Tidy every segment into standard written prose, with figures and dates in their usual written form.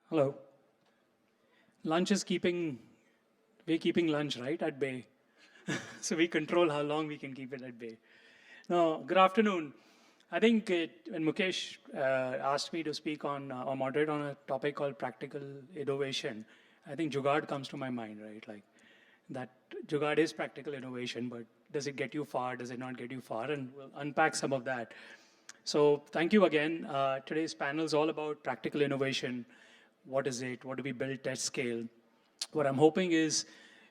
Hello. Lunch is we're keeping lunch, right, at bay. So we control how long we can keep it at bay. No, good afternoon. I think when Mukesh asked me to speak on or moderate on a topic called practical innovation, I think Jugaad comes to my mind, right? Like that Jugaad is practical innovation, but does it get you far? Does it not get you far? And we'll unpack some of that. So thank you again. Today's panel is all about practical innovation. What is it? What do we build at scale? What I'm hoping is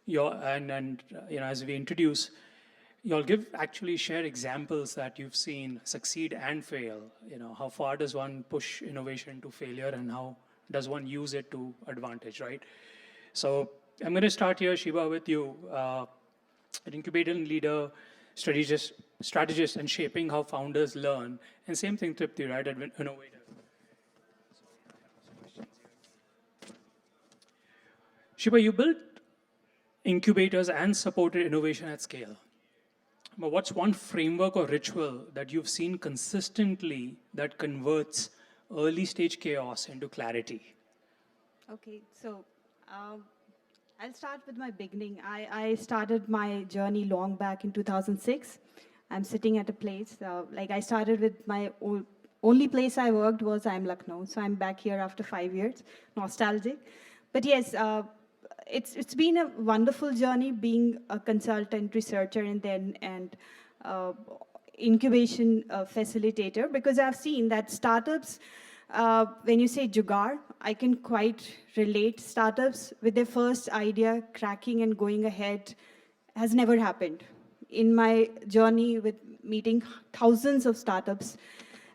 as we introduce, you'll actually share examples that you've seen succeed and fail. How far does one push innovation to failure, and how does one use it to advantage, right? So I'm going to start here, Shiva, with you. An incubator and leader, strategist, and shaping how founders learn. And same thing, Tripti, right? Innovator. Shiva, you built incubators and supported innovation at scale. But what's one framework or ritual that you've seen consistently that converts early stage chaos into clarity? Okay, so I'll start with my beginning. I started my journey long back in 2006. I'm sitting at a place, like I started with my only place I worked was I'm Lucknow. So I'm back here after 5 years, nostalgic. But yes, it's been a wonderful journey being a consultant, researcher, and uh, incubation facilitator, because I've seen that startups, when you say jugaad, I can quite relate. Startups with their first idea cracking and going ahead has never happened. In my journey with meeting thousands of startups,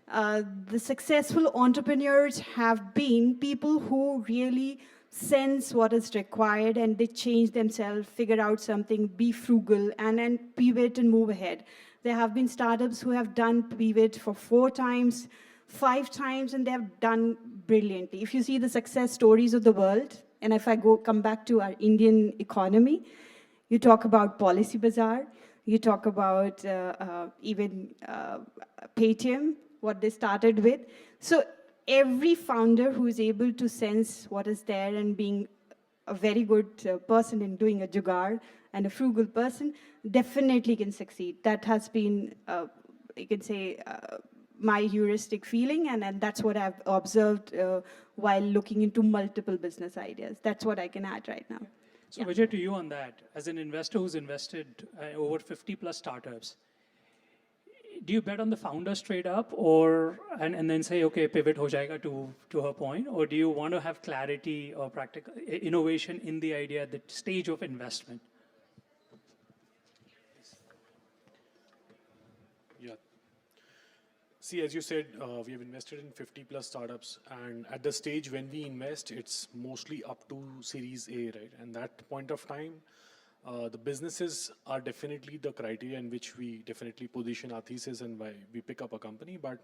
the successful entrepreneurs have been people who really sense what is required and they change themselves, figure out something, be frugal, and pivot and move ahead. There have been startups who have done pivot for 4 times, 5 times, and they have done brilliantly. If you see the success stories of the world, and if I come back to our Indian economy, you talk about Policy Bazaar, you talk about even Paytm, what they started with. So every founder who is able to sense what is there and being a very good person in doing a jugaad and a frugal person definitely can succeed. That has been, you can say, my heuristic feeling, and that's what I've observed while looking into multiple business ideas. That's what I can add right now. So Vijay, to you on that, as an investor who's invested over 50 plus startups, do you bet on the founder straight up, or and then say, okay, pivot ho jayega to her point, or do you want to have clarity or practical innovation in the idea at the stage of investment? Yeah. See, as you said, we have invested in 50 plus startups, and at the stage when we invest, it's mostly up to Series A, right? And that point of time, the businesses are definitely the criteria in which we definitely position our thesis and why we pick up a company. But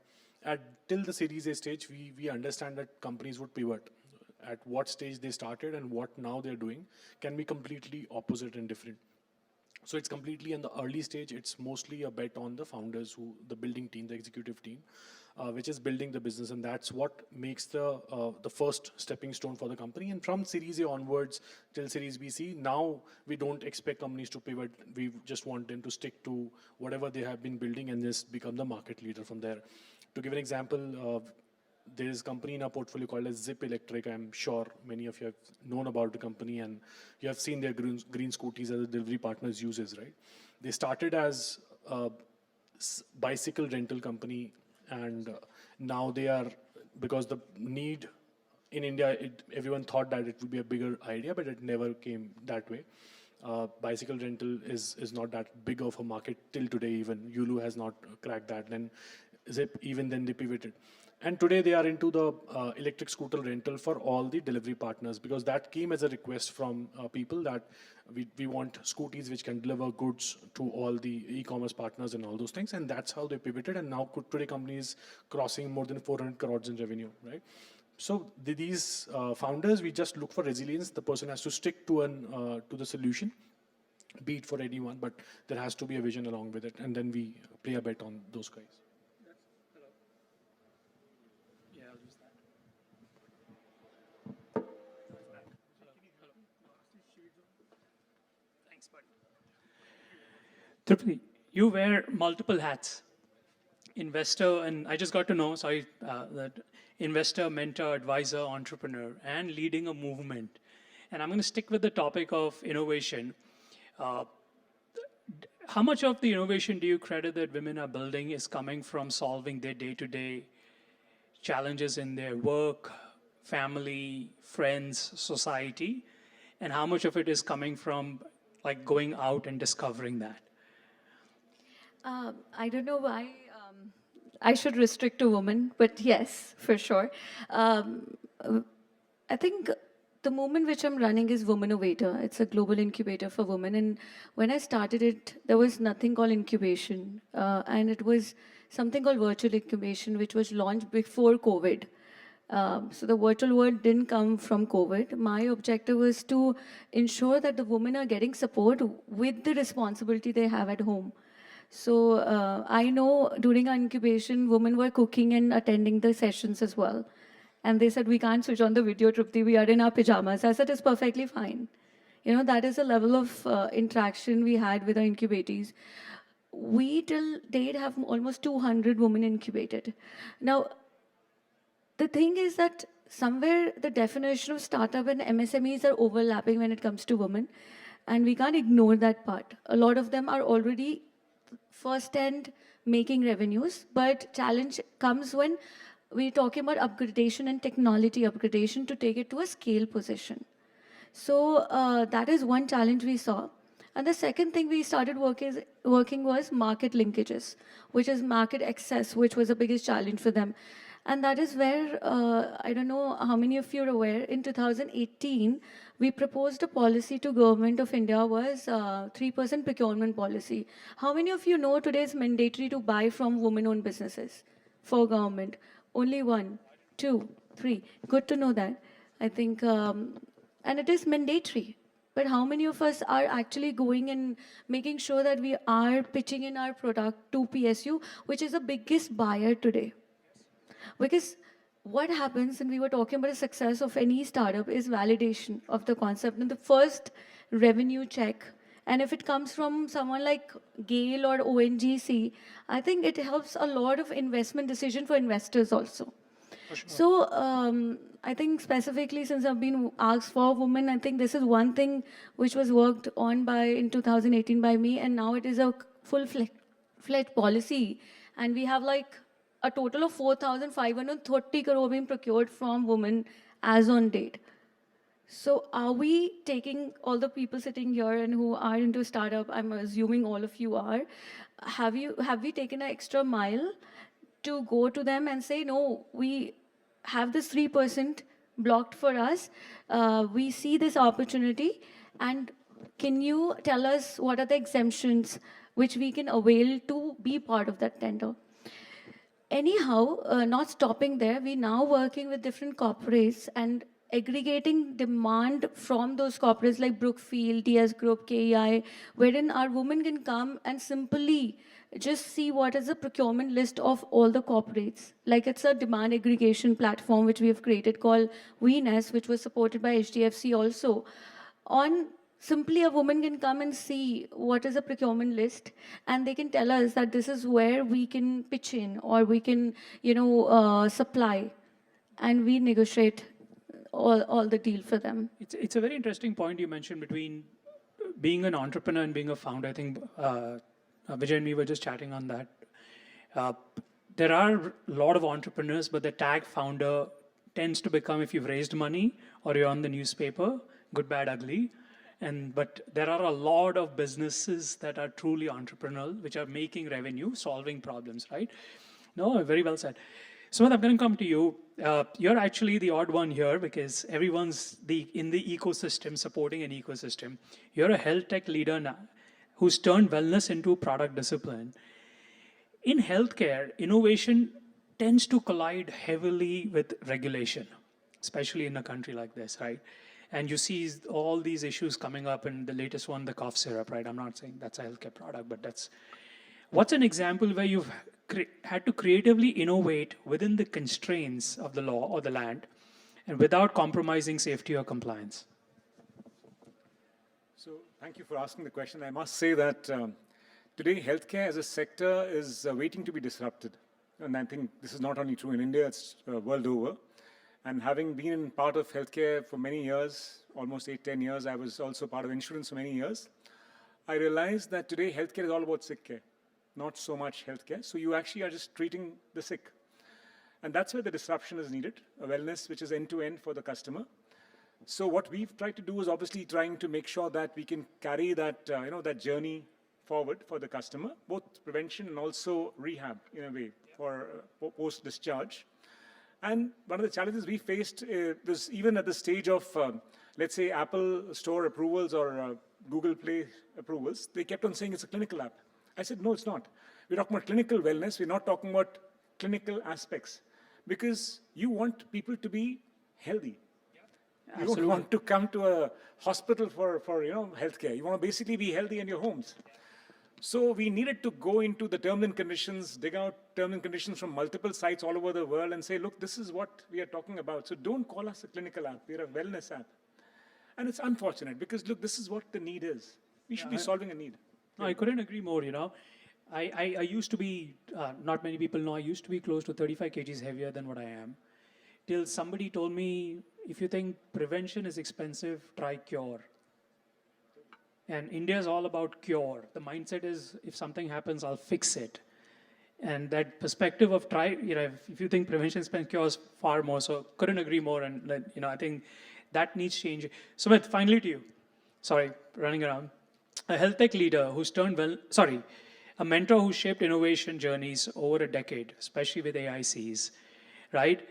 till the Series A stage, we understand that companies would pivot. At what stage they started and what now they're doing can be completely opposite and different. So it's completely in the early stage. It's mostly a bet on the founders, the building team, the executive team, which is building the business, and that's what makes the first stepping stone for the company. And from Series A onwards till Series B, C, now we don't expect companies to pivot. We just want them to stick to whatever they have been building and just become the market leader from there. To give an example, there is a company in our portfolio called as Zip Electric. I'm sure many of you have known about the company and you have seen their green scooties as a delivery partners uses, right? They started as a bicycle rental company, and now they are, because the need in India, everyone thought that it would be a bigger idea, but it never came that way. Bicycle rental is not that big of a market till today. Even Yulu has not cracked that. Then Zip, even then they pivoted. And today they are into the electric scooter rental for all the delivery partners, because that came as a request from people that we want scooties which can deliver goods to all the e-commerce partners and all those things. And that's how they pivoted. And now today company is crossing more than 400 crores in revenue, right? So these founders, we just look for resilience. The person has to stick to the solution, be it for anyone, but there has to be a vision along with it. And then we play a bet on those guys. Tripti, you wear multiple hats. Investor, and I just got to know, sorry, that investor, mentor, advisor, entrepreneur, and leading a movement. And I'm going to stick with the topic of innovation. Uh, how much of the innovation do you credit that women are building is coming from solving their day-to-day challenges in their work, family, friends, society? And how much of it is coming from like going out and discovering that? I don't know why I should restrict to women, but yes, for sure. Uh, I think the movement which I'm running is Womenovator. It's a global incubator for women. And when I started it, there was nothing called incubation. And it was something called virtual incubation, which was launched before COVID. So the virtual world didn't come from COVID. My objective was to ensure that the women are getting support with the responsibility they have at home. So I know during our incubation, women were cooking and attending the sessions as well. And they said, we can't switch on the video, Tripti, we are in our pajamas. I said, it's perfectly fine. You know, that is the level of interaction we had with our incubatees. We till date have almost 200 women incubated. Now, the thing is that somewhere the definition of startup and MSMEs are overlapping when it comes to women. And we can't ignore that part. A lot of them are already first-hand making revenues, but challenge comes when we're talking about upgradation and technology upgradation to take it to a scale position. So that is one challenge we saw. And the second thing we started working was market linkages, which is market access, which was the biggest challenge for them. And that is where, I don't know how many of you are aware, in 2018, we proposed a policy to Government of India was 3% procurement policy. How many of you know today it's mandatory to buy from women-owned businesses for government? Only 1, 2, 3. Good to know that. I think, and it is mandatory. But how many of us are actually going and making sure that we are pitching in our product to PSU, which is the biggest buyer today? Because what happens, and we were talking about the success of any startup, is validation of the concept and the first revenue check. And if it comes from someone like Gale or ONGC, I think it helps a lot of investment decision for investors also. So I think specifically since I've been asked for women, I think this is one thing which was worked on by in 2018 by me, and now it is a full-fledged policy. And we have like a total of 4,530 crore being procured from women as on date. So are we taking all the people sitting here and who are into startup, I'm assuming all of you are, have we taken an extra mile to go to them and say, no, we have this 3% blocked for us, we see this opportunity, and can you tell us what are the exemptions which we can avail to be part of that tender? Anyhow, not stopping there, we're now working with different corporates and aggregating demand from those corporates like Brookfield, TS Group, KEI, wherein our women can come and simply just see what is the procurement list of all the corporates. Like it's a demand aggregation platform which we have created called VNS, which was supported by HDFC also. On simply a woman can come and see what is a procurement list, and they can tell us that this is where we can pitch in or we can, supply, and we negotiate all the deal for them. It's a very interesting point you mentioned between being an entrepreneur and being a founder. I think Vijay and me were just chatting on that. There are a lot of entrepreneurs, but the tag founder tends to become if you've raised money or you're on the newspaper, good, bad, ugly. But there are a lot of businesses that are truly entrepreneurial, which are making revenue, solving problems, right? No, very well said. Sumant, I'm going to come to you. You're actually the odd one here because everyone's in the ecosystem, supporting an ecosystem. You're a health tech leader now who's turned wellness into product discipline. In healthcare, innovation tends to collide heavily with regulation, especially in a country like this, right? And you see all these issues coming up, and the latest one, the cough syrup, right? I'm not saying that's a healthcare product, but what's an example where you've had to creatively innovate within the constraints of the law or the land and without compromising safety or compliance? So thank you for asking the question. I must say that Today, healthcare as a sector is waiting to be disrupted. And I think this is not only true in India, it's world over. And having been part of healthcare for many years, almost 8, 10 years, I was also part of insurance for many years. I realized that today healthcare is all about sick care, not so much healthcare. So you actually are just treating the sick. And that's where the disruption is needed, a wellness which is end-to-end for the customer. So what we've tried to do is obviously trying to make sure that we can carry that, that journey forward for the customer, both prevention and also rehab in a way for post-discharge. And one of the challenges we faced was even at the stage of, let's say, Apple Store approvals or Google Play approvals, they kept on saying it's a clinical app. I said, no, it's not. We're talking about clinical wellness. We're not talking about clinical aspects. Because you want people to be healthy. You don't want to come to a hospital for healthcare. You want to basically be healthy in your homes. So we needed to go into the terms and conditions, dig out terms and conditions from multiple sites all over the world and say, look, this is what we are talking about. So don't call us a clinical app. We're a wellness app. And it's unfortunate because, look, this is what the need is. We should be solving a need. No, I couldn't agree more, I used to be, not many people know, I used to be close to 35 kgs heavier than what I am. Till somebody told me, if you think prevention is expensive, try cure. And India is all about cure. The mindset is, if something happens, I'll fix it. And that perspective of if you think prevention is cure is far more. So couldn't agree more. And I think that needs change. Sumit, finally to you. Sorry, running around. A health tech leader who's a mentor who shaped innovation journeys over a decade, especially with AICs, right?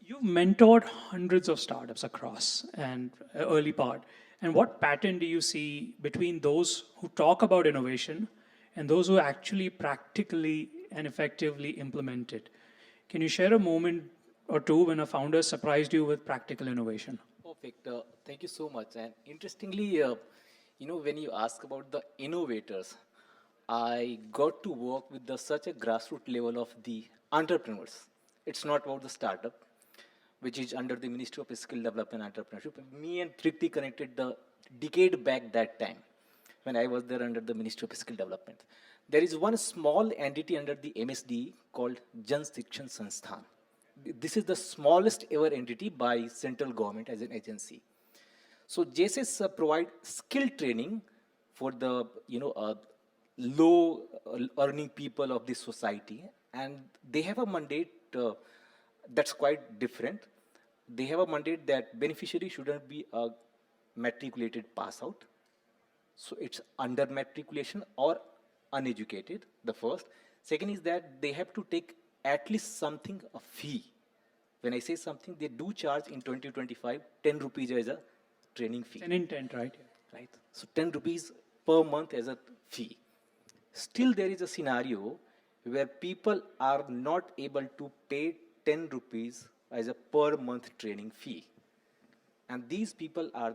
You've mentored hundreds of startups across and early part. And what pattern do you see between those who talk about innovation and those who actually practically and effectively implement it? Can you share a moment or two when a founder surprised you with practical innovation? Perfect. Thank you so much. And interestingly, when you ask about the innovators, I got to work with such a grassroots level of the entrepreneurs. It's not about the startup, which is under the Ministry of Skill Development and Entrepreneurship. Me and Tripti connected the decade back that time when I was there under the Ministry of Skill Development. There is one small entity under the MSD called Jan Shikshan Sansthan. This is the smallest ever entity by central government as an agency. So JSS provide skill training for the low earning people of this society, and they have a mandate that's quite different. They have a mandate that beneficiary shouldn't be a matriculated pass out. So it's under matriculation or uneducated, the first. Second is that they have to take at least something, a fee. When I say something, they do charge in 2025, 10 rupees as a training fee. An intent, right? Right. So 10 rupees per month as a fee. Still there is a scenario where people are not able to pay 10 rupees as a per month training fee. And these people are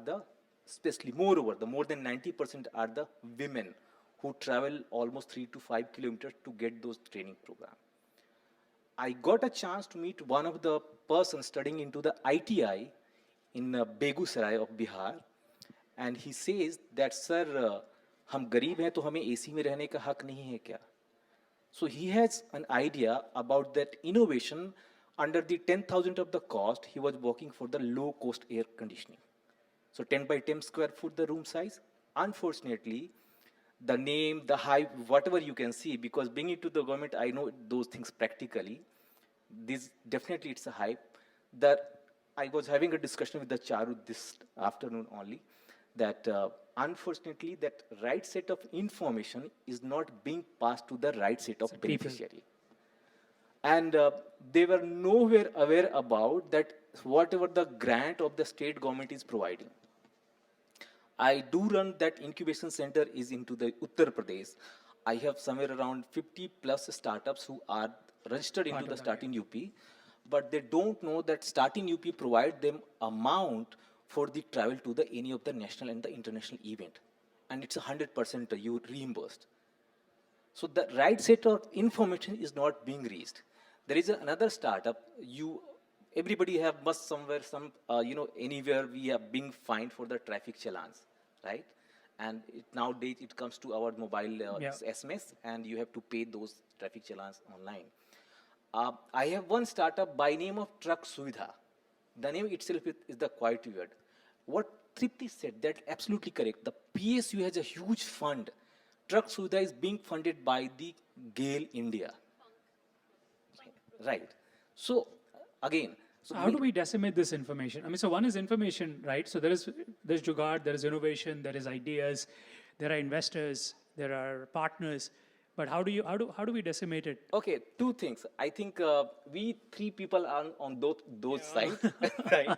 especially moreover, the more than 90% are the women who travel almost 3 to 5 kilometers to get those training programs. I got a chance to meet one of the persons studying into the ITI in Begusarai of Bihar. And he says that, sir, हम गरीब हैं तो हमें AC में रहने का हक नहीं है क्या? So he has an idea about that innovation. Under the 10,000 of the cost, he was working for the low cost air conditioning. So 10 by 10 square foot the room size. Unfortunately, the name, the hype, whatever you can see, because being into the government, I know those things practically. This definitely it's a hype. That I was having a discussion with the Charu this afternoon only, that unfortunately that right set of information is not being passed to the right set of beneficiary. And they were nowhere aware about that whatever the grant of the state government is providing. I do run that incubation center is into the Uttar Pradesh. I have somewhere around 50 plus startups who are registered into the Start in UP, but they don't know that Start in UP provide them amount for the travel to any of the national and the international event. And it's 100% you reimbursed. So the right set of information is not being reached. There is another startup, everybody must somewhere, anywhere we are being fined for the traffic challans, right? and nowadays it comes to our mobile Yeah. SMS, and you have to pay those traffic challans online. I have one startup by name of Truck Suvidha. The name itself is the quite weird. What Tripti said, that absolutely correct. The PSU has a huge fund. Truck Suvidha is being funded by the GAIL India. Right. So again, so How do we decimate this information? I mean, so one is information, right? So there's Jugaad, there is innovation, there is ideas, there are investors, there are partners. But how do we decimate it? okay, two things. I think we three people are on those sides, right?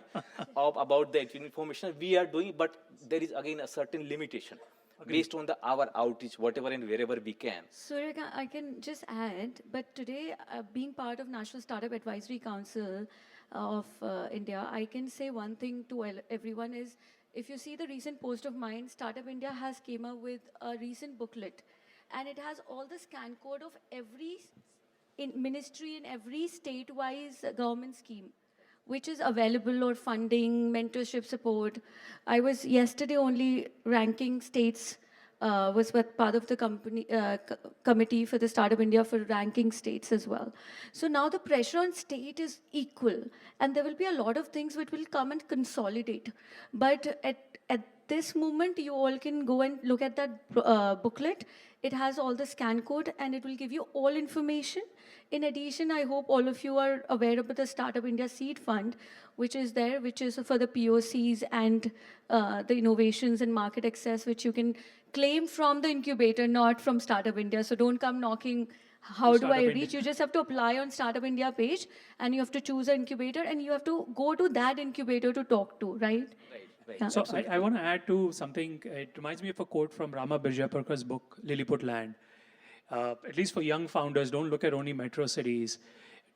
About the information we are doing, but there is again a certain limitation based on our outreach, whatever and wherever we can. Surya, I can just add, but today, being part of National Startup Advisory Council of India, I can say one thing to everyone is, if you see the recent post of mine, Startup India has came up with a recent booklet, and it has all the scan code of every ministry and every state-wise government scheme which is available, or funding, mentorship support. I was yesterday only ranking states, was part of the committee for the Startup India for ranking states as well. So now the pressure on state is equal, and there will be a lot of things which will come and consolidate. But at this moment, you all can go and look at that booklet. It has all the scan code, and it will give you all information. In addition, I hope all of you are aware about the Startup India Seed Fund, which is there, which is for the POCs and the innovations and market access, which you can claim from the incubator, not from Startup India. So don't come knocking, how do I Startup reach? India. You just have to apply on Startup India page, and you have to choose an incubator, and you have to go to that incubator to talk to, right? Right. Yeah. So I want to add to something. It reminds me of a quote from Rama Birjaparkar's book, Lilliput Land. At least for young founders, don't look at only metro cities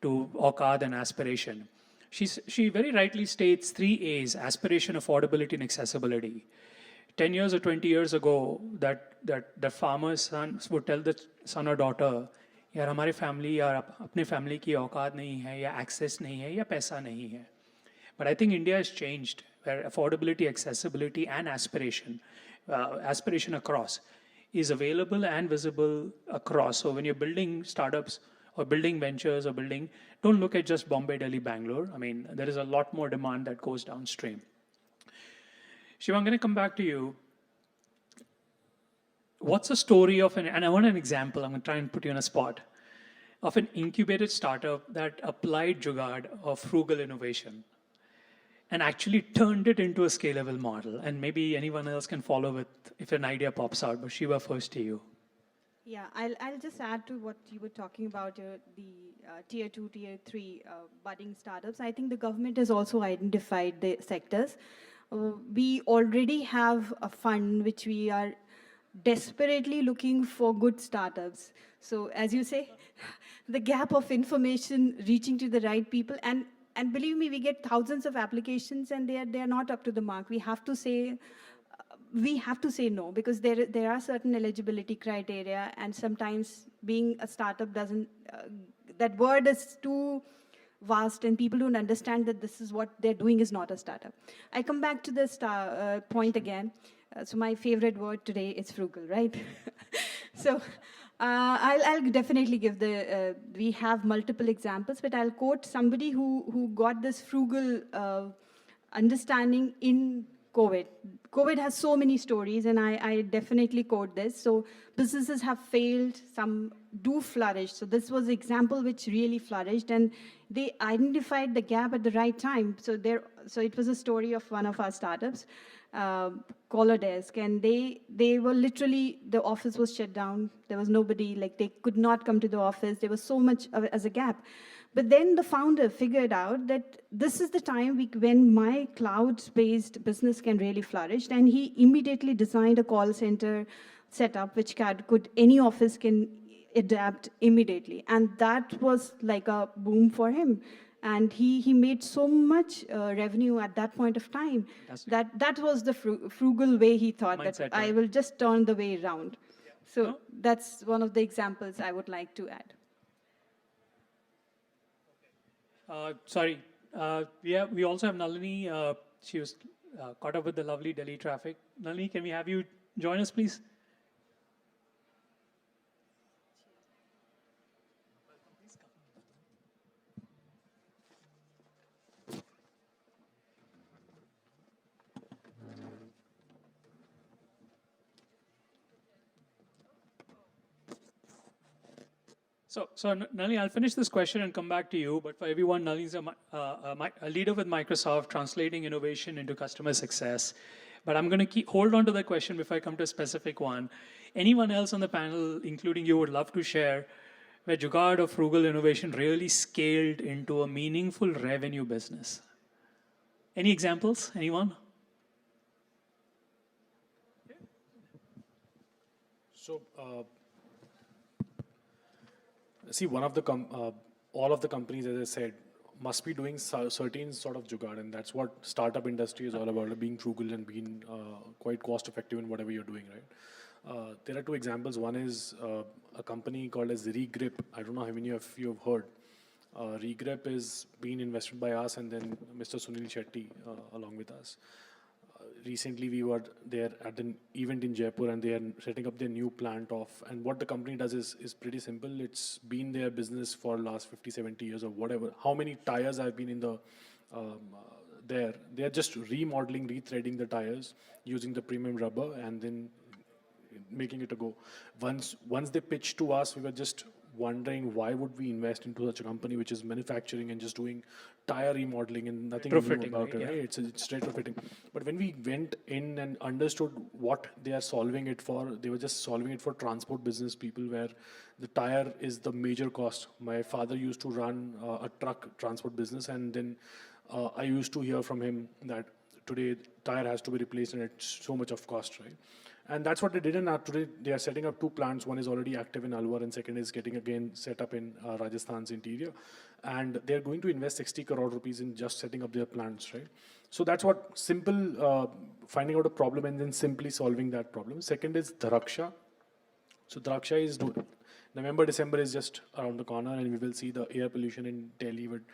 to Okad and aspiration. She very rightly states 3 A's: aspiration, affordability, and accessibility. 10 years or 20 years ago, that the farmer's sons would tell the son or daughter, यार हमारे family या अपने family की औकात नहीं है, या access नहीं है, या पैसा नहीं है. But I think India has changed, where affordability, accessibility, and aspiration across is available and visible across. So when you're building startups or building ventures or don't look at just Bombay, Delhi, Bangalore. I mean, there is a lot more demand that goes downstream. Shiva, I'm going to come back to you. What's a story of and I want an example, I'm going to try and put you on a spot, of an incubated startup that applied Jugaad of frugal innovation and actually turned it into a scalable model. And maybe anyone else can follow with if an idea pops out, but Shiva, first to you. Yeah, I'll just add to what you were talking about, the tier 2, tier 3 budding startups. I think the government has also identified the sectors. We already have a fund which we are desperately looking for good startups. So as you say, the gap of information reaching to the right people, and believe me, we get thousands of applications and they are not up to the mark. We have to say no, because there are certain eligibility criteria, and sometimes being a startup doesn't, that word is too vast and people don't understand that this is what they're doing is not a startup. I come back to this point again. So my favorite word today is frugal, right? So I'll definitely give we have multiple examples, but I'll quote somebody who got this frugal understanding in COVID. COVID has so many stories, and I definitely quote this. So businesses have failed, some do flourish. So this was an example which really flourished, and they identified the gap at the right time. So it was a story of one of our startups, Caller Desk, and they were literally, the office was shut down. There was nobody, like they could not come to the office. There was so much as a gap. But then the founder figured out that this is the time when my cloud-based business can really flourish. And he immediately designed a call center setup, which any office can adapt immediately. And that was like a boom for him. And he made so much revenue at that point of time. That was the frugal way he thought, Mindset, that right? I will just turn the way around. So No? that's one of the examples I would like to add. Sorry, we also have Nalini. She was caught up with the lovely Delhi traffic. Nalini, can we have you join us, please? So Nalini, I'll finish this question and come back to you. But for everyone, Nalini's a leader with Microsoft, translating innovation into customer success. But I'm going to hold on to that question before I come to a specific one. Anyone else on the panel, including you, would love to share where Jugaad or frugal innovation really scaled into a meaningful revenue business? Any examples? Anyone? So, see, one of the all of the companies, as I said, must be doing certain sort of jugaad, and that's what startup industry is all about: being frugal and being quite cost effective in whatever you're doing, right? There are two examples. One is a company called as Regrip. I don't know how many of you have heard. Regrip is being invested by us, and then Mr. Sunil Shetty along with us. Recently we were there at an event in Jaipur, and they are setting up their new plant off. And what the company does is pretty simple. It's been their business for last 50, 70 years or whatever. How many tires have been in the there? They are just remodeling, rethreading the tires using the premium rubber, and then making it a go. Once they pitched to us, we were just wondering why would we invest into such a company which is manufacturing and just doing tire remodeling and nothing new Retrofitting, about right? it, Yeah. right? It's retrofitting. But when we went in and understood what they are solving it for, they were just solving it for transport business people, where the tire is the major cost. My father used to run a truck transport business, and then I used to hear from him that today tire has to be replaced and it's so much of cost, right? And that's what they did. And today they are setting up two plants. One is already active in Alwar, and second is getting again set up in Rajasthan's interior. And they're going to invest 60 crore rupees in just setting up their plants, right? So that's what simple finding out a problem and then simply solving that problem. Second is Dharaksha. So Dharaksha is November, December is just around the corner, and we will see the air pollution in Delhi would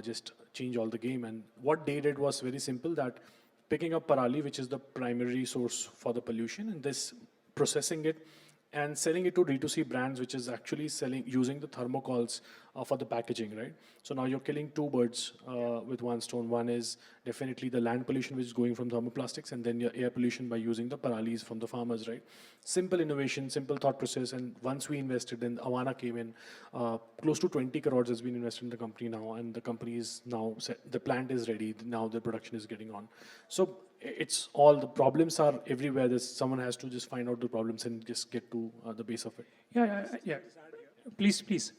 just change all the game. And what they did was very simple, that picking up parali, which is the primary source for the pollution, and this processing it and selling it to D2C brands, which is actually selling using the thermocols for the packaging, right? So now you're killing two birds with one stone. One is definitely the land pollution, which is going from thermoplastics, and then your air pollution by using the paralis from the farmers, right? Simple innovation, simple thought process. And once we invested, then Avana came in. Close to 20 crores has been invested in the company now, and the company is now set, the plant is ready. Now the production is getting on. So it's all, the problems are everywhere. Someone has to just find out the problems and just get to the base of it. Yeah. Please.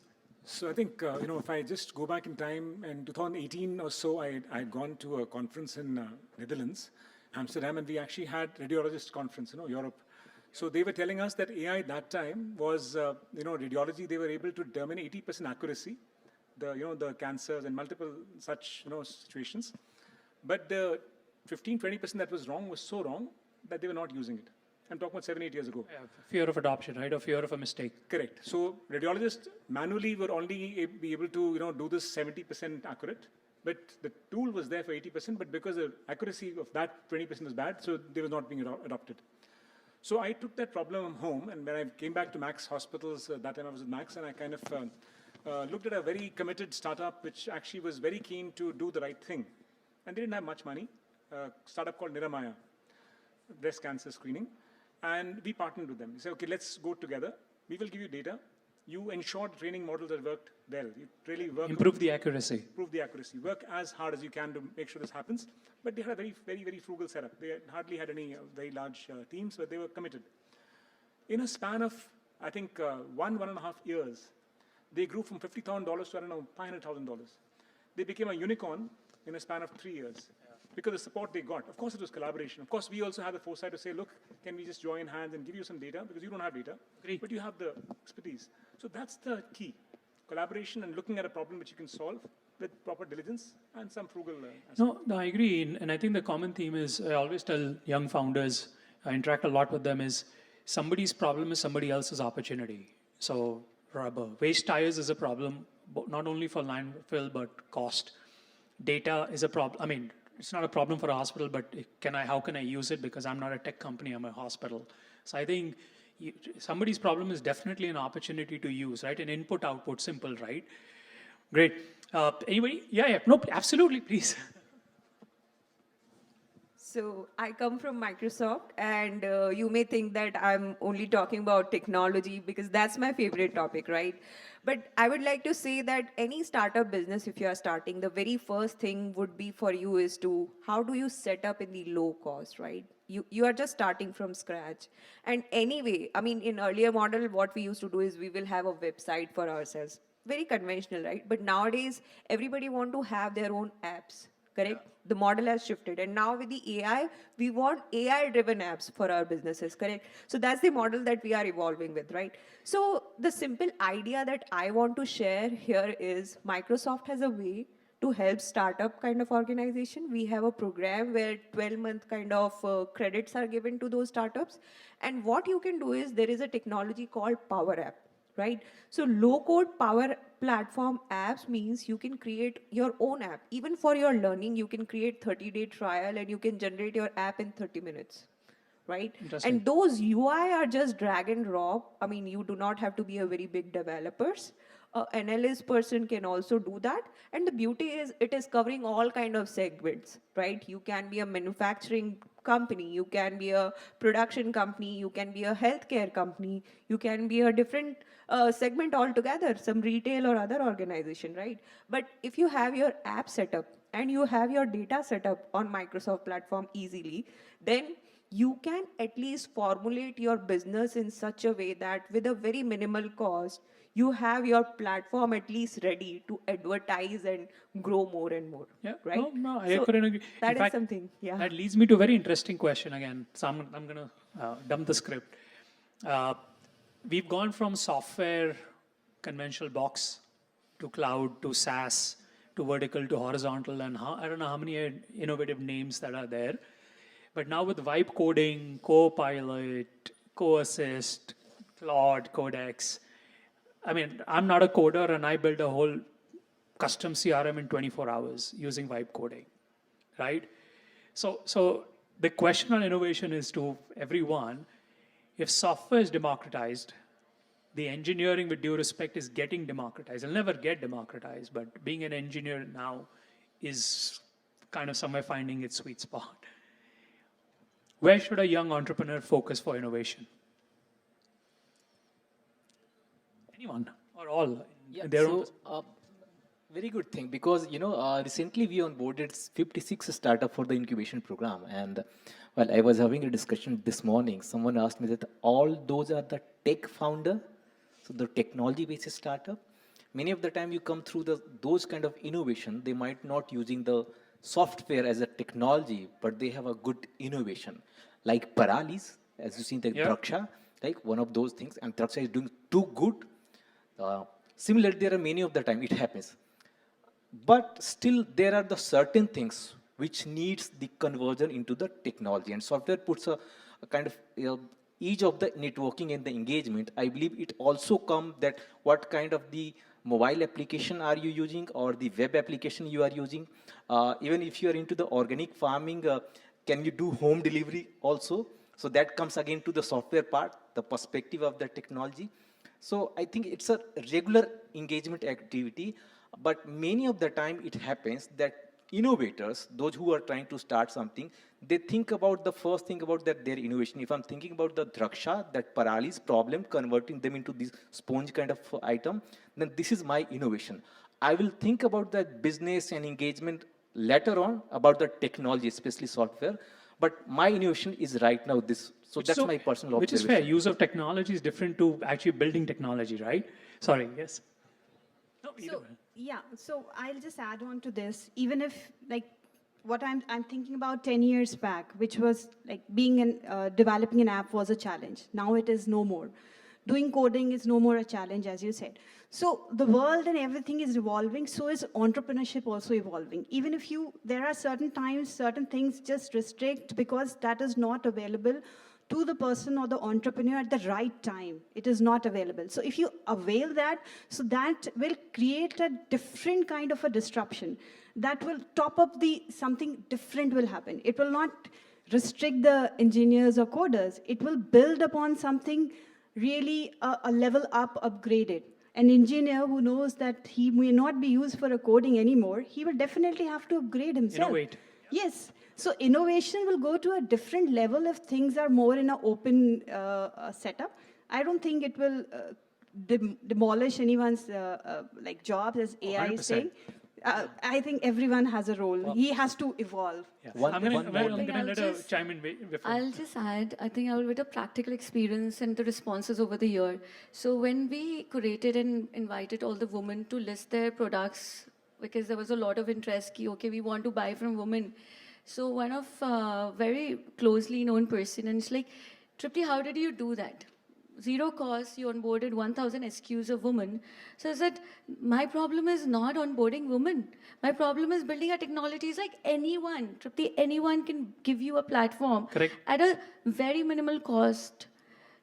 So I think, if I just go back in time, in 2018 or so, I had gone to a conference in Netherlands, Amsterdam, and we actually had radiologist conference, Europe. So they were telling us that AI at that time was, radiology, they were able to determine 80% accuracy, the cancers and multiple such, situations. But the 15-20% that was wrong was so wrong that they were not using it. I'm talking about 7-8 years ago. Yeah, fear of adoption, right? Or fear of a mistake. Correct. So radiologists manually were only be able to do this 70% accurate, but the tool was there for 80%. But because the accuracy of that 20% was bad, so they were not being adopted. So I took that problem home, and when I came back to Max Hospitals, that time I was with Max, and I kind of looked at a very committed startup which actually was very keen to do the right thing, and they didn't have much money. A startup called Niramaya, breast cancer screening. And we partnered with them. We said, okay, let's go together. We will give you data. You ensure the training models that worked well. You really work. Improve the accuracy. Improve the accuracy. Work as hard as you can to make sure this happens. But they had a very, very, very frugal setup. They hardly had any very large teams, but they were committed. In a span of, I think, 1.5 years, they grew from $50,000 to, I don't know, $500,000. They became a unicorn in a span of 3 years. Because the support they got. Of course, it was collaboration. Of course, we also had the foresight to say, look, can we just join hands and give you some data? Because you don't have data, Agreed. but you have the expertise. So that's the key. Collaboration and looking at a problem which you can solve with proper diligence and some frugal aspect. No, I agree. And I think the common theme is, I always tell young founders, I interact a lot with them, is somebody's problem is somebody else's opportunity. So rubber, waste tires is a problem, not only for landfill, but cost. Data is a problem. I mean, it's not a problem for a hospital, but how can I use it? Because I'm not a tech company, I'm a hospital. So I think somebody's problem is definitely an opportunity to use, right? An input, output, simple, right? Great. Anybody? Yeah, no, absolutely, please. So I come from Microsoft, and you may think that I'm only talking about technology because that's my favorite topic, right? But I would like to say that any startup business, if you are starting, the very first thing would be for you is to how do you set up in the low cost, right? You are just starting from scratch. And anyway, I mean, in earlier model, what we used to do is we will have a website for ourselves. Very conventional, right? But nowadays, everybody want to have their own apps, correct? The model has shifted, and now with the AI, we want AI driven apps for our businesses, correct? So that's the model that we are evolving with, right? So the simple idea that I want to share here is Microsoft has a way to help startup kind of organization. We have a program where 12-month kind of credits are given to those startups, and what you can do is there is a technology called Power App, right? So low code power platform apps means you can create your own app. Even for your learning, you can create 30-day trial and you can generate your app in 30 minutes, right? Interesting. And those UI are just drag and drop. I mean, you do not have to be a very big developers. Analyst person can also do that. And the beauty is it is covering all kind of segments, right? You can be a manufacturing company, you can be a production company, you can be a healthcare company, you can be a different segment altogether, some retail or other organization, right? But if you have your app set up and you have your data set up on Microsoft platform easily, then you can at least formulate your business in such a way that with a very minimal cost, you have your platform at least ready to advertise and grow more and more. Yeah, right? no, I So couldn't agree. that In is fact, something, yeah. that leads me to a very interesting question again. So I'm going to dump the script. We've gone from software, conventional box, to cloud, to SaaS, to vertical, to horizontal, and I don't know how many innovative names that are there. But now with vibe coding, Copilot, Co-Assist, Claude, Codex, I mean, I'm not a coder and I built a whole custom CRM in 24 hours using vibe coding, right? So the question on innovation is to everyone, if software is democratized, the engineering, with due respect, is getting democratized. It'll never get democratized, but being an engineer now is kind of somewhere finding its sweet spot. Where should a young entrepreneur focus for innovation? Anyone or all? Yeah, Their own. very good thing because recently we onboarded 56 startup for the incubation program, and while I was having a discussion this morning, someone asked me that all those are the tech founder, so the technology based startup. Many of the time you come through those kind of innovation, they might not using the software as a technology, but they have a good innovation like Paralis, as you see the Draksha, like one of those things, and Draksha is doing too good. Similarly, there are many of the time it happens. But still, there are the certain things which needs the conversion into the technology. And software puts a kind of each of the networking and the engagement. I believe it also comes that what kind of the mobile application are you using or the web application you are using. Even if you are into the organic farming, can you do home delivery also? So that comes again to the software part, the perspective of the technology. So I think it's a regular engagement activity, but many of the time it happens that innovators, those who are trying to start something, they think about the first thing about their innovation. If I'm thinking about the Draksha, that Paralis problem, converting them into this sponge kind of item, then this is my innovation. I will think about that business and engagement later on about the technology, especially software. But my innovation is right now this. So that's my personal observation. Which is fair. Use of technology is different to actually building technology, right? Sorry, yes? No, either way. Yeah, so I'll just add on to this. Even if, like, what I'm thinking about 10 years back, which was like developing an app was a challenge. Now it is no more. Doing coding is no more a challenge, as you said. So the world and everything is evolving, so is entrepreneurship also evolving. Even if there are certain times, certain things just restrict because that is not available to the person or the entrepreneur at the right time. It is not available. So if you avail that, so that will create a different kind of a disruption. that will top up something different will happen. It will not restrict the engineers or coders. It will build upon something really a level up, upgraded. An engineer who knows that he may not be used for a coding anymore, he will definitely have to upgrade himself. Innovate. Yes. So innovation will go to a different level if things are more in an open setup. I don't think it will demolish anyone's like jobs, as AI is 100%. saying. I think everyone has a role. He has to evolve. Yeah. One- I'm one more going thing. to let her Just- chime in before. I'll just add, I think I will with a practical experience and the responses over the year. So when we curated and invited all the women to list their products, because there was a lot of interest, okay, we want to buy from women. So one of very closely known person, and it's like, Tripti, how did you do that? Zero cost, you onboarded 1,000 SKUs of women. So I said, my problem is not onboarding women. My problem is building a technology. It's like anyone, Tripti, anyone can give you a platform Correct. at a very minimal cost.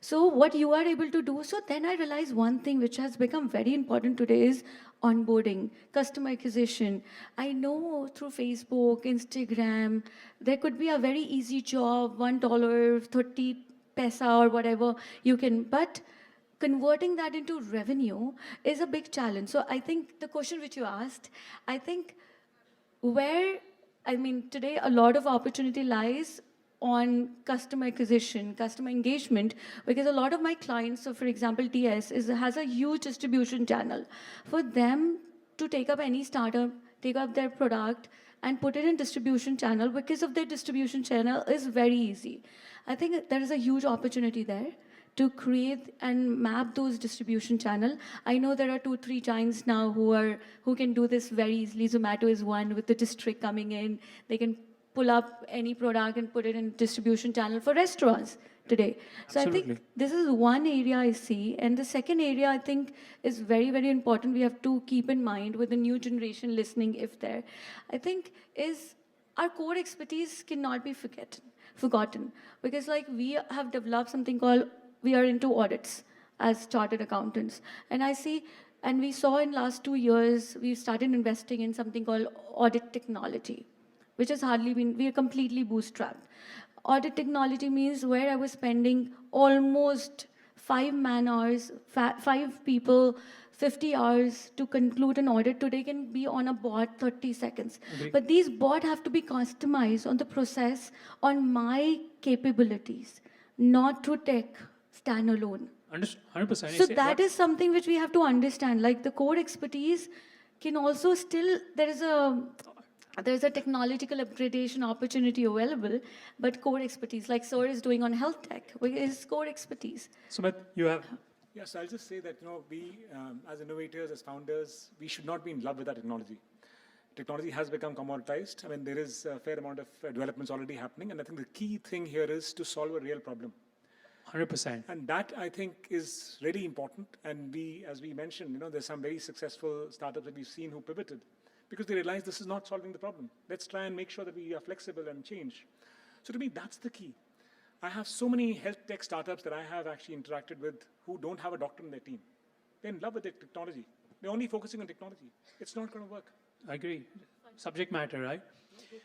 So what you are able to do, so then I realized one thing which has become very important today is onboarding, customer acquisition. I know through Facebook, Instagram, there could be a very easy job, $1, 30 pesa or whatever you can, but converting that into revenue is a big challenge. So I think the question which you asked, I think today a lot of opportunity lies on customer acquisition, customer engagement, because a lot of my clients, so for example, TS has a huge distribution channel. For them to take up any startup, take up their product and put it in distribution channel because of their distribution channel is very easy. I think there is a huge opportunity there to create and map those distribution channel. I know there are 2-3 giants now who can do this very easily. Zomato is one with the district coming in. They can pull up any product and put it in distribution channel for restaurants today. So I Absolutely. think this is one area I see. And the second area I think is very, very important. We have to keep in mind with the new generation listening, if there, I think is our core expertise cannot be forgotten. Because like we have developed something called, we are into audits as chartered accountants. And I see, and we saw in last 2 years, we started investing in something called audit technology, which has hardly been, we are completely bootstrapped. Audit technology means where I was spending almost 5 man hours, 5 people, 50 hours to conclude an audit today can be on a bot 30 seconds. Agree. But these bots have to be customized on the process, on my capabilities, not through tech standalone. 100%. So that is something which we have to understand. Like the core expertise can also still, there's a technological upgradation opportunity available, but core expertise, like Sir is doing on health tech, is core expertise. Sumit, you have. Yes, I'll just say that we, as innovators, as founders, we should not be in love with our technology. Technology has become commoditized. I mean, there is a fair amount of developments already happening, and I think the key thing here is to solve a real problem. 100%. And that, I think, is really important. And we, as we mentioned, there's some very successful startups that we've seen who pivoted because they realized this is not solving the problem. Let's try and make sure that we are flexible and change. So to me, that's the key. I have so many health tech startups that I have actually interacted with who don't have a doctor in their team. They're in love with their technology. They're only focusing on technology. It's not going to work. I agree. Subject matter, right?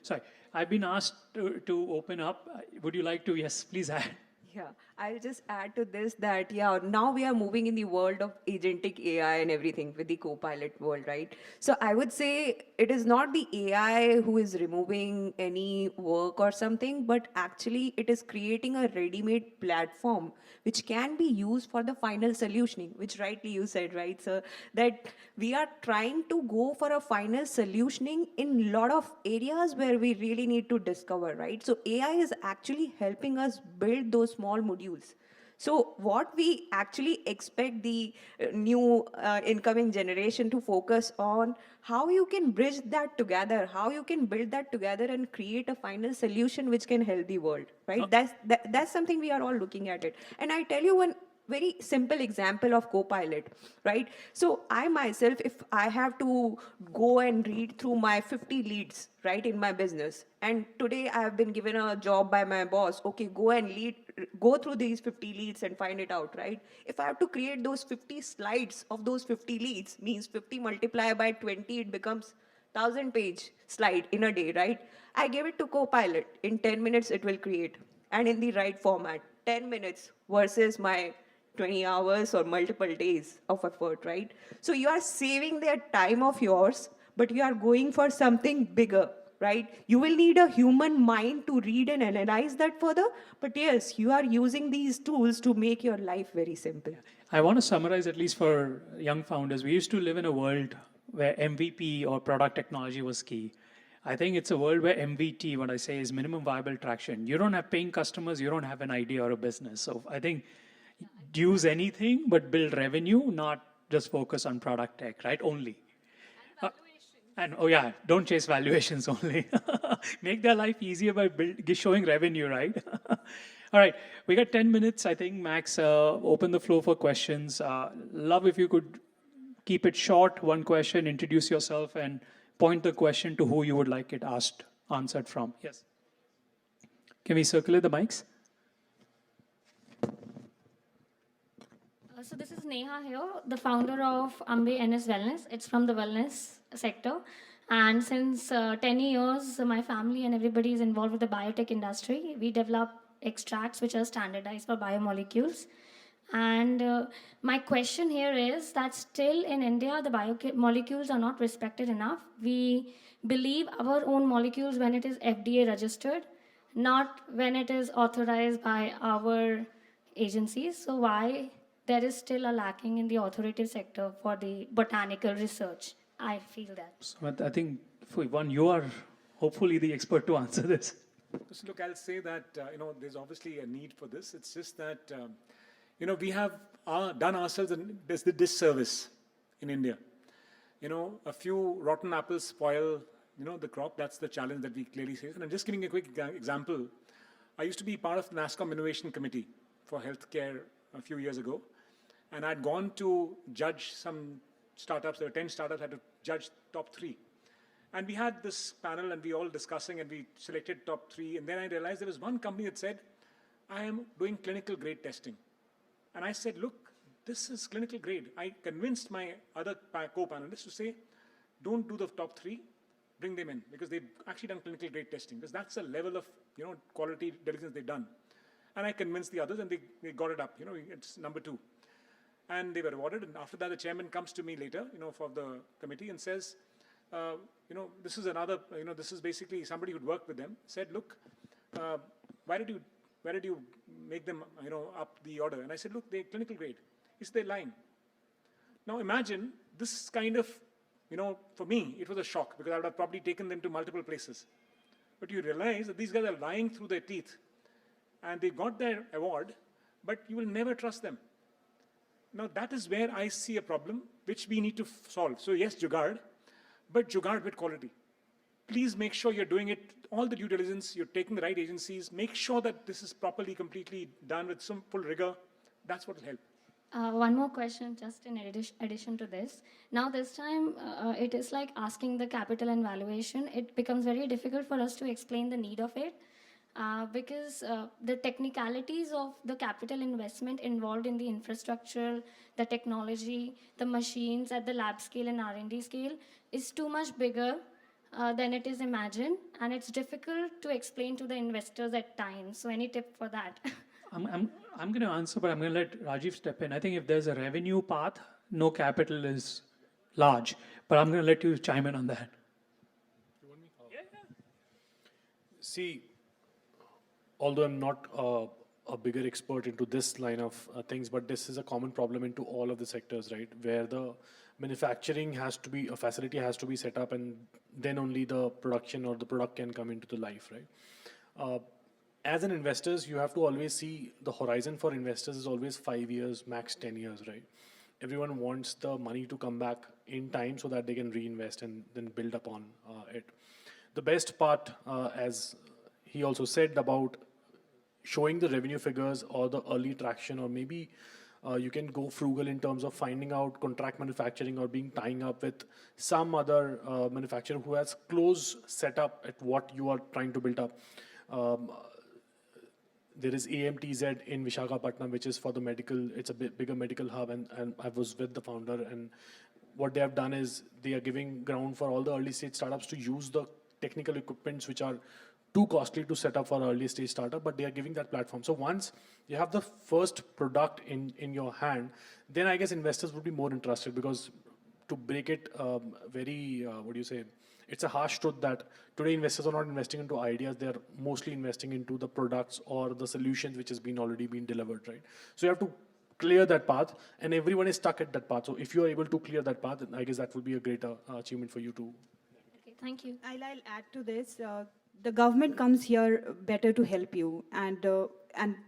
Sorry, I've been asked to open up. Would you like to? Yes, please add. Yeah, I'll just add to this that, yeah, now we are moving in the world of agentic AI and everything with the Copilot world, right? So I would say it is not the AI who is removing any work or something, but actually it is creating a ready-made platform which can be used for the final solutioning, which rightly you said, right, sir? That we are trying to go for a final solutioning in a lot of areas where we really need to discover, right? So AI is actually helping us build those small modules. So what we actually expect the new incoming generation to focus on, how you can bridge that together, how you can build that together and create a final solution which can help the world, right? That's something we are all looking at it. And I tell you one very simple example of Copilot, right? So I myself, if I have to go and read through my 50 leads, right, in my business, and today I have been given a job by my boss, okay, go through these 50 leads and find it out, right? If I have to create those 50 slides of those 50 leads, means 50 multiplied by 20, it becomes 1,000-page slide in a day, right? I gave it to Copilot. In 10 minutes, it will create, and in the right format. 10 minutes versus my 20 hours or multiple days of effort, right? So you are saving their time of yours, but you are going for something bigger, right? You will need a human mind to read and analyze that further, but yes, you are using these tools to make your life very simple. I want to summarize, at least for young founders. We used to live in a world where MVP or product technology was key. I think it's a world where MVT, what I say, is minimum viable traction. You don't have paying customers, you don't have an idea or a business. So I think use anything but build revenue, not just focus on product tech, right? Only. And oh yeah, don't chase valuations only. Make their life easier by showing revenue, right? All right, we got 10 minutes, I think, Max. Open the floor for questions. Love if you could keep it short, one question, introduce yourself, and point the question to who you would like it answered from. Yes. Can we circulate the mics? So this is Neha here, the founder of Ambe NS Wellness. It's from the wellness sector. And since 10 years, my family and everybody is involved with the biotech industry. We develop extracts which are standardized for biomolecules. And my question here is that still in India, the biomolecules are not respected enough. We believe our own molecules when it is FDA registered, not when it is authorized by our agencies. So why there is still a lacking in the authoritative sector for the botanical research? I feel that. So I think, for one, you are hopefully the expert to answer this. So look, I'll say that, there's obviously a need for this. It's just that, we have done ourselves the disservice in India. A few rotten apples spoil, the crop. That's the challenge that we clearly see. And I'm just giving a quick example. I used to be part of the NASCOM Innovation Committee for healthcare a few years ago. And I'd gone to judge some startups. There were 10 startups. I had to judge top 3. And we had this panel and we all discussing and we selected top 3. And then I realized there was one company that said, I am doing clinical grade testing. And I said, look, this is clinical grade. I convinced my other co-panelists to say, don't do the top 3, bring them in, because they've actually done clinical grade testing, because that's the level of quality diligence they've done. And I convinced the others and they got it up. It's number 2. And they were awarded. And after that, the chairman comes to me later, for the committee and says, this is another, this is basically somebody who'd worked with them, said, look, why did you make them, up the order? And I said, look, they're clinical grade. He said, they're lying. Now imagine this kind of, for me, it was a shock because I would have probably taken them to multiple places. But you realize that these guys are lying through their teeth and they got their award, but you will never trust them. Now that is where I see a problem which we need to solve. So yes, jugaad, but jugaad with quality. Please make sure you're doing it, all the due diligence, you're taking the right agencies, make sure that this is properly, completely done with some full rigor. That's what will help. One more question, just in addition to this. Now this time, it is like asking the capital and valuation. It becomes very difficult for us to explain the need of it. Because the technicalities of the capital investment involved in the infrastructure, the technology, the machines at the lab scale and R&D scale is too much bigger than it is imagined, and it's difficult to explain to the investors at times. So any tip for that? I'm going to answer, but I'm going to let Rajiv step in. I think if there's a revenue path, no capital is large. But I'm going to let you chime in on that. You want me? Yeah. See, although I'm not a bigger expert into this line of things, but this is a common problem into all of the sectors, right? Where the manufacturing has to be, a facility has to be set up, and then only the production or the product can come into the life, right? As an investors, you have to always see the horizon for investors is always 5 years, max 10 years, right? Everyone wants the money to come back in time so that they can reinvest and then build upon it. The best part, as he also said about showing the revenue figures or the early traction, or maybe you can go frugal in terms of finding out contract manufacturing or tying up with some other manufacturer who has close setup at what you are trying to build up. There is AMTZ in Visakhapatnam, which is for the medical, it's a bigger medical hub, and I was with the founder, and what they have done is they are giving ground for all the early stage startups to use the technical equipments which are too costly to set up for an early stage startup, but they are giving that platform. So once you have the first product in your hand, then I guess investors would be more interested, because to break it very, what do you say, it's a harsh truth that today investors are not investing into ideas, they're mostly investing into the products or the solutions which has been already been delivered, right? So you have to clear that path, and everyone is stuck at that path. So if you are able to clear that path, then I guess that would be a great achievement for you to. Okay, thank you. I'll add to this. The government comes here better to help you, and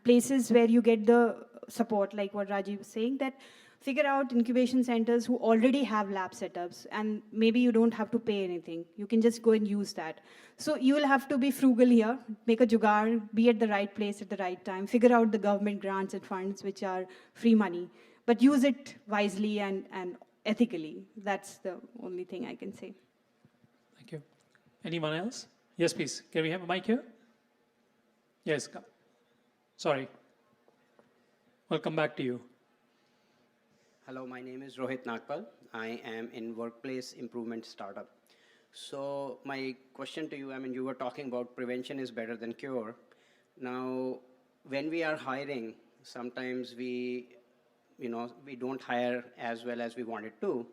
places where you get the support, like what Rajiv was saying, that figure out incubation centers who already have lab setups, and maybe you don't have to pay anything. You can just go and use that. So you will have to be frugal here, make a jugaad, be at the right place at the right time, figure out the government grants and funds which are free money, but use it wisely and ethically. That's the only thing I can say. Thank you. Anyone else? Yes, please. Can we have a mic here? Yes. Sorry. We'll come back to you. Hello, my name is Rohit Nagpal. I am in Workplace Improvement Startup. So my question to you, I mean, you were talking about prevention is better than cure. Now, when we are hiring, sometimes we don't hire as well as we wanted to.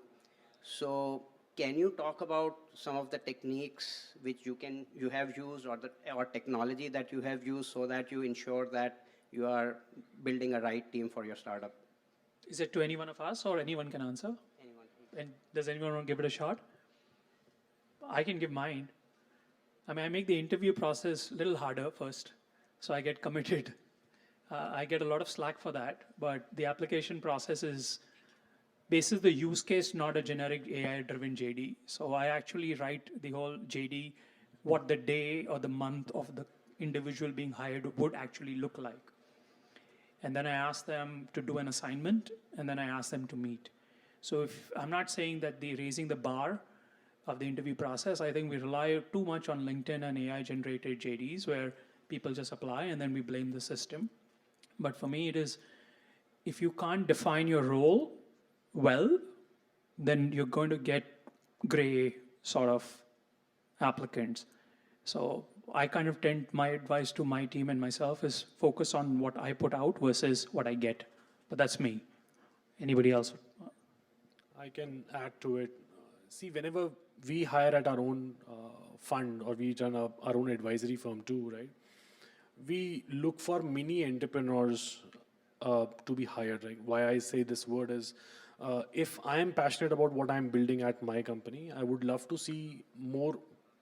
So can you talk about some of the techniques which you have used, or technology that you have used, so that you ensure that you are building a right team for your startup? Is it to any one of us, or anyone can answer? Anyone? And does anyone want to give it a shot? I can give mine. I mean, I make the interview process a little harder first, so I get committed. I get a lot of slack for that, but the application process is basis the use case, not a generic AI-driven JD. So I actually write the whole JD, what the day or the month of the individual being hired would actually look like. And then I ask them to do an assignment, and then I ask them to meet. So if I'm not saying that they're raising the bar of the interview process, I think we rely too much on LinkedIn and AI-generated JDs where people just apply and then we blame the system. But for me, it is, if you can't define your role well, then you're going to get gray sort of applicants. So I kind of tend, my advice to my team and myself is focus on what I put out versus what I get. But that's me. Anybody else? I can add to it. See, whenever we hire at our own fund, or we run our own advisory firm too, right? We look for mini entrepreneurs to be hired. Right? Why I say this word is, if I am passionate about what I'm building at my company, I would love to see more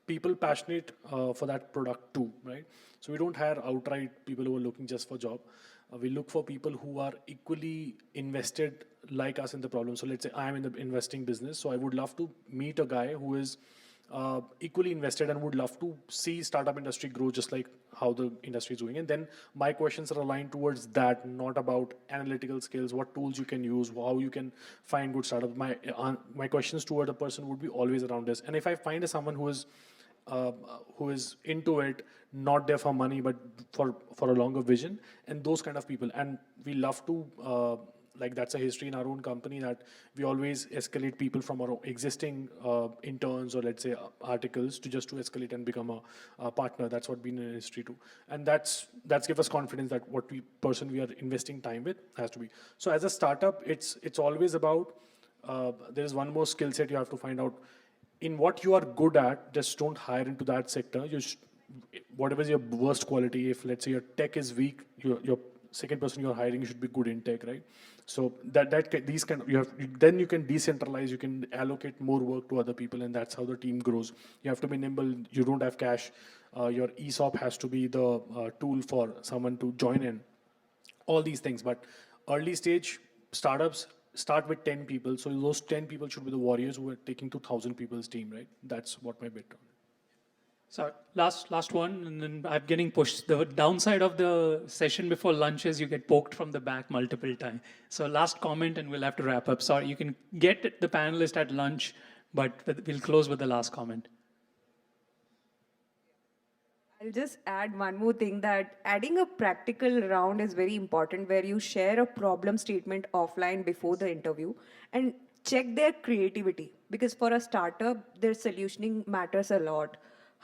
people passionate for that product too, right? So we don't hire outright people who are looking just for job. We look for people who are equally invested like us in the problem. So let's say I'm in the investing business, so I would love to meet a guy who is equally invested and would love to see startup industry grow just like how the industry is doing. And then my questions are aligned towards that, not about analytical skills, what tools you can use, how you can find good startups. My questions toward a person would be always around this. And if I find someone who is into it, not there for money, but for a longer vision, and those kind of people. And we love to, like that's a history in our own company, that we always escalate people from our existing interns, or let's say articles, to escalate and become a partner. That's what been in history too. And that's give us confidence that what person we are investing time with has to be. So as a startup, it's always about, there is one more skill set you have to find out. In what you are good at, just don't hire into that sector. Whatever is your worst quality, if let's say your tech is weak, your second person you're hiring should be good in tech, right? So then you can decentralize, you can allocate more work to other people, and that's how the team grows. You have to be nimble. You don't have cash. Your ESOP has to be the tool for someone to join in. All these things, but early stage startups start with 10 people. So those 10 people should be the warriors who are taking to 1,000 people's team, right? That's what my bet on. So last one, and then I'm getting pushed. The downside of the session before lunch is you get poked from the back multiple times. So last comment, and we'll have to wrap up. Sorry, you can get the panelist at lunch, but we'll close with the last comment. I'll just add one more thing, that adding a practical round is very important, where you share a problem statement offline before the interview and check their creativity, because for a startup, their solutioning matters a lot.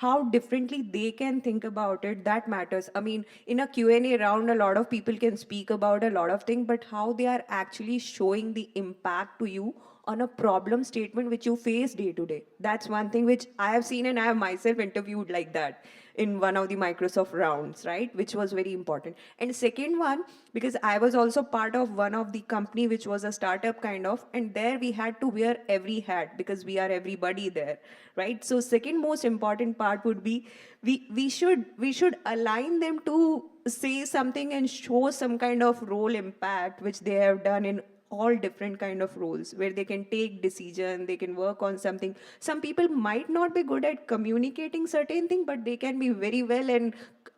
How differently they can think about it, that matters. I mean, in a Q&A round, a lot of people can speak about a lot of things, but how they are actually showing the impact to you on a problem statement which you face day to day. That's one thing which I have seen, and I have myself interviewed like that in one of the Microsoft rounds, right? Which was very important. And second one, because I was also part of one of the company which was a startup kind of, and there we had to wear every hat because we are everybody there, right? So second most important part would be we should align them to say something and show some kind of role impact which they have done in all different kind of roles, where they can take decision, they can work on something. Some people might not be good at communicating certain thing, but they can be very well in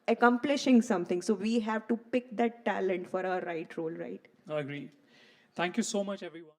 accomplishing something. So we have to pick that talent for our right role, right? I agree. Thank you so much, everyone.